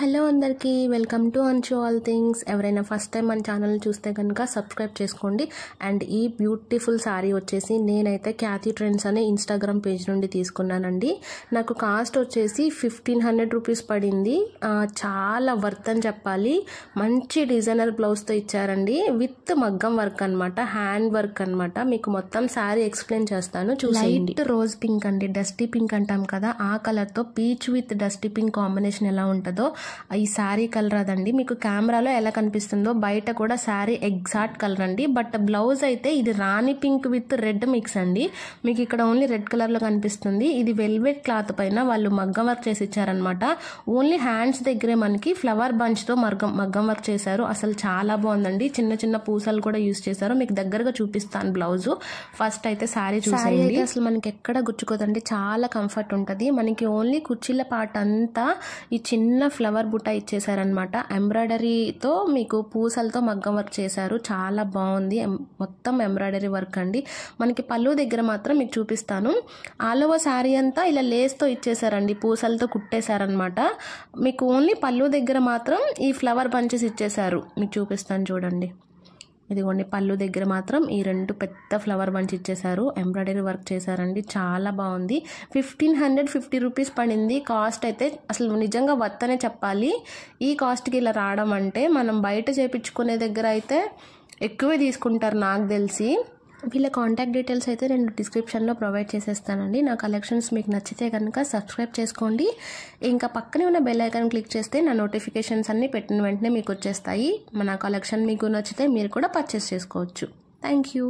Hello అందరికీ welcome to అన్షో all things. ఎవరైనా first time మన ఛానల్ చూస్తే కనుక సబ్స్క్రైబ్ చేసుకోండి. అండ్ ఈ బ్యూటిఫుల్ శారీ వచ్చేసి నేనైతే క్యాథీ ట్రెండ్స్ అనే ఇన్స్టాగ్రామ్ పేజ్ నుండి తీసుకున్నానండి. నాకు కాస్ట్ వచ్చేసి 1500 రూపీస్ పడింది. చాలా వర్త్ అని చెప్పాలి. మంచి డిజైనర్ బ్లౌజ్తో ఇచ్చారండి, విత్ మగ్గం వర్క్ అనమాట, హ్యాండ్ వర్క్ అనమాట. మీకు మొత్తం శారీ ఎక్స్ప్లెయిన్ చేస్తాను, చూసేయండి. లైట్ రోజ్ పింక్ అండి, డస్టీ పింక్ అంటాం కదా, ఆ కలర్తో peach with dusty pink combination ఎలా ఉంటుందో ఈ శారీ కలర్ అదండి. మీకు కెమెరాలో ఎలా కనిపిస్తుందో బయట కూడా శారీ ఎగ్జాక్ట్ కలర్ అండి. బట్ బ్లౌజ్ అయితే ఇది రాణి పింక్ విత్ రెడ్ మిక్స్ అండి. మీకు ఇక్కడ ఓన్లీ రెడ్ కలర్లో కనిపిస్తుంది. ఇది వెల్వెట్ క్లాత్ పైన వాళ్ళు మగ్గం వర్క్ చేసి ఇచ్చారనమాట. ఓన్లీ హ్యాండ్స్ దగ్గరే మనకి ఫ్లవర్ బంచ్తో మగ్గం వర్క్ చేశారు. అసలు చాలా బాగుందండి. చిన్న చిన్న పూసలు కూడా యూస్ చేశారు. మీకు దగ్గరగా చూపిస్తాను బ్లౌజ్. ఫస్ట్ అయితే శారీ చూసేయండి. అసలు మనకి ఎక్కడ గుచ్చుకోదండి, చాలా కంఫర్ట్ ఉంటుంది. మనకి ఓన్లీ కుర్చీల పార్ట్ అంతా ఈ చిన్న ఫ్లవర్ బుట్ట ఇచ్చేసారనమాట. ఎంబ్రాయిడరీతో మీకు పూసలతో మగ్గం వర్క్ చేశారు. చాలా బాగుంది. మొత్తం ఎంబ్రాయిడరీ వర్క్ అండి. మనకి పళ్ళు దగ్గర మాత్రం మీకు చూపిస్తాను. ఆల్ ఓవర్ శారీ అంతా ఇలా లేస్తో ఇచ్చేసారండి, పూసలతో కుట్టేశారనమాట. మీకు ఓన్లీ పళ్ళు దగ్గర మాత్రం ఈ ఫ్లవర్ బంచెస్ ఇచ్చేసారు. మీకు చూపిస్తాను చూడండి. ఇదిగోండి, పళ్ళు దగ్గర మాత్రం ఈ రెండు పెద్ద ఫ్లవర్ బంచ్ ఇచ్చేసారు. ఎంబ్రాయిడరీ వర్క్ చేశారండి. చాలా బాగుంది. 1550 రూపీస్ పడింది. కాస్ట్ అయితే అసలు నిజంగా వర్త్ అనే చెప్పాలి. ఈ కాస్ట్కి ఇలా రావడం అంటే మనం బయట చేయించుకునే దగ్గర అయితే ఎక్కువే తీసుకుంటారు నాకు తెలిసి. వీళ్ళ కాంటాక్ట్ డీటెయిల్స్ అయితే నేను డిస్క్రిప్షన్లో ప్రొవైడ్ చేసేస్తానండి. నా కలెక్షన్స్ మీకు నచ్చితే కనుక సబ్స్క్రైబ్ చేసుకోండి. ఇంకా పక్కనే ఉన్న బెల్ ఐకాన్ క్లిక్ చేస్తే నా నోటిఫికేషన్స్ అన్నీ పెట్టిన వెంటనే మీకు వచ్చేస్తాయి. మన కలెక్షన్ మీకు నచ్చితే మీరు కూడా పర్చేస్ చేసుకోవచ్చు. Thank you.